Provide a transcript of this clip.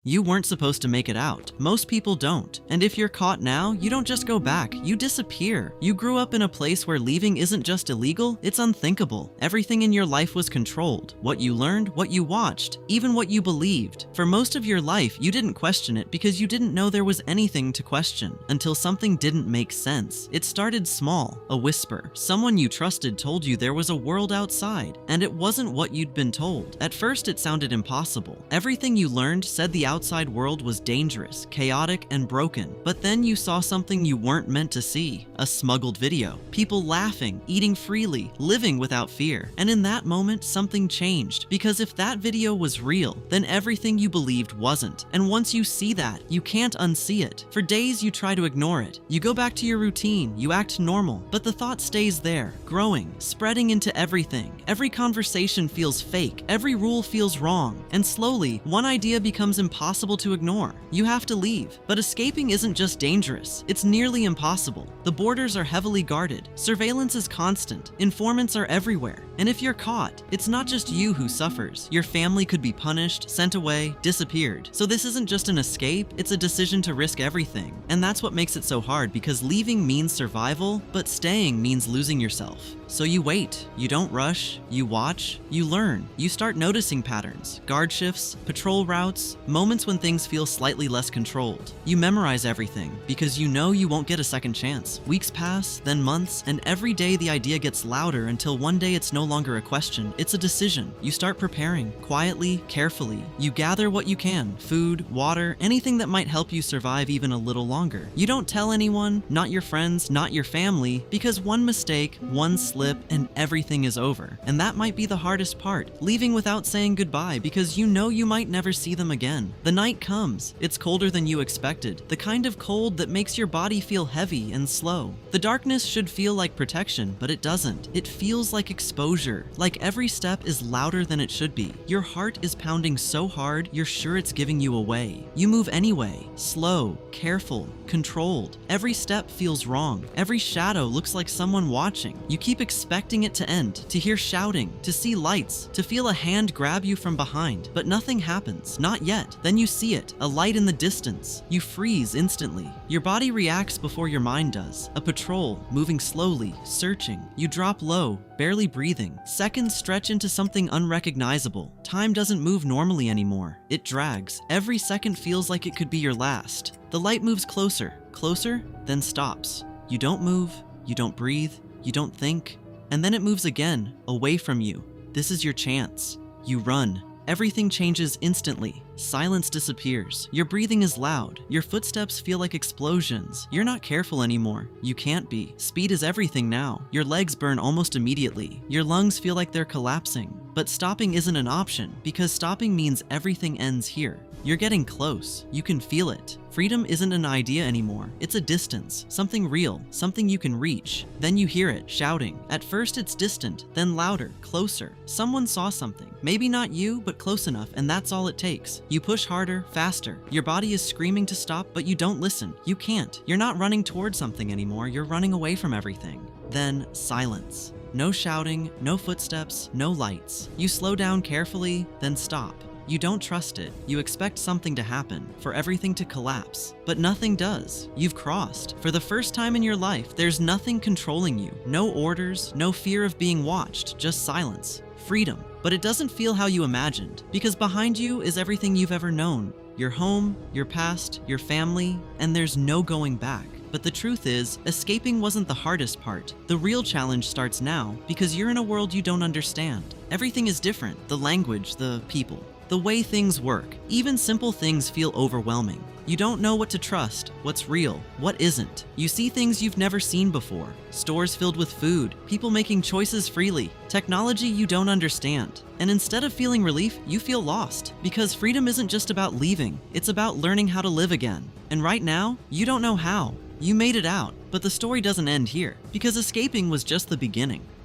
You weren't supposed to make it out. Most people don't. And if you're caught now, you don't just go back, you disappear. You grew up in a place where leaving isn't just illegal, it's unthinkable. Everything in your life was controlled. What you learned, what you watched, even what you believed. For most of your life, you didn't question it because you didn't know there was anything to question, until something didn't make sense. It started small, a whisper. Someone you trusted told you there was a world outside, and it wasn't what you'd been told. At first, it sounded impossible. Everything you learned said the outside world was dangerous, chaotic, and broken. But then you saw something you weren't meant to see. A smuggled video. People laughing, eating freely, living without fear. And in that moment, something changed. Because if that video was real, then everything you believed wasn't. And once you see that, you can't unsee it. For days, you try to ignore it. You go back to your routine, you act normal, but the thought stays there, growing, spreading into everything. Every conversation feels fake, every rule feels wrong, and slowly, one idea becomes impossible to ignore. You have to leave. But escaping isn't just dangerous, it's nearly impossible. The borders are heavily guarded, surveillance is constant, informants are everywhere. And if you're caught, it's not just you who suffers. Your family could be punished, sent away, disappeared. So this isn't just an escape, it's a decision to risk everything. And that's what makes it so hard, because leaving means survival, but staying means losing yourself. So you wait, you don't rush, you watch, you learn. You start noticing patterns, guard shifts, patrol routes, moments when things feel slightly less controlled. You memorize everything, because you know you won't get a second chance. Weeks pass, then months, and every day the idea gets louder until one day it's no longer a question, it's a decision. You start preparing, quietly, carefully. You gather what you can, food, water, anything that might help you survive even a little longer. You don't tell anyone, not your friends, not your family, because one mistake, one slip, and everything is over. And that might be the hardest part, leaving without saying goodbye, because you know you might never see them again. The night comes. It's colder than you expected, the kind of cold that makes your body feel heavy and slow. The darkness should feel like protection, but it doesn't. It feels like exposure, like every step is louder than it should be. Your heart is pounding so hard, you're sure it's giving you away. You move anyway, slow, careful, controlled. Every step feels wrong. Every shadow looks like someone watching. You keep expecting it to end, to hear shouting, to see lights, to feel a hand grab you from behind. But nothing happens, not yet. Then you see it, a light in the distance. You freeze instantly. Your body reacts before your mind does. A patrol, moving slowly, searching. You drop low, barely breathing. Seconds stretch into something unrecognizable. Time doesn't move normally anymore. It drags. Every second feels like it could be your last. The light moves closer, closer, then stops. You don't move, you don't breathe, you don't think, and then it moves again, away from you. This is your chance. You run. Everything changes instantly. Silence disappears. Your breathing is loud. Your footsteps feel like explosions. You're not careful anymore. You can't be. Speed is everything now. Your legs burn almost immediately. Your lungs feel like they're collapsing. But stopping isn't an option, because stopping means everything ends here. You're getting close. You can feel it. Freedom isn't an idea anymore. It's a distance, something real, something you can reach. Then you hear it, shouting. At first it's distant, then louder, closer. Someone saw something. Maybe not you, but close enough, and that's all it takes. You push harder, faster. Your body is screaming to stop, but you don't listen. You can't. You're not running towards something anymore. You're running away from everything. Then silence. No shouting, no footsteps, no lights. You slow down carefully, then stop. You don't trust it. You expect something to happen, for everything to collapse. But nothing does. You've crossed. For the first time in your life, there's nothing controlling you. No orders, no fear of being watched, just silence. Freedom. But it doesn't feel how you imagined, because behind you is everything you've ever known. Your home, your past, your family, and there's no going back. But the truth is, escaping wasn't the hardest part. The real challenge starts now, because you're in a world you don't understand. Everything is different. The language, the people, the way things work. Even simple things feel overwhelming. You don't know what to trust, what's real, what isn't. You see things you've never seen before. Stores filled with food, people making choices freely, technology you don't understand. And instead of feeling relief, you feel lost. Because freedom isn't just about leaving, it's about learning how to live again. And right now, you don't know how. You made it out, but the story doesn't end here, because escaping was just the beginning.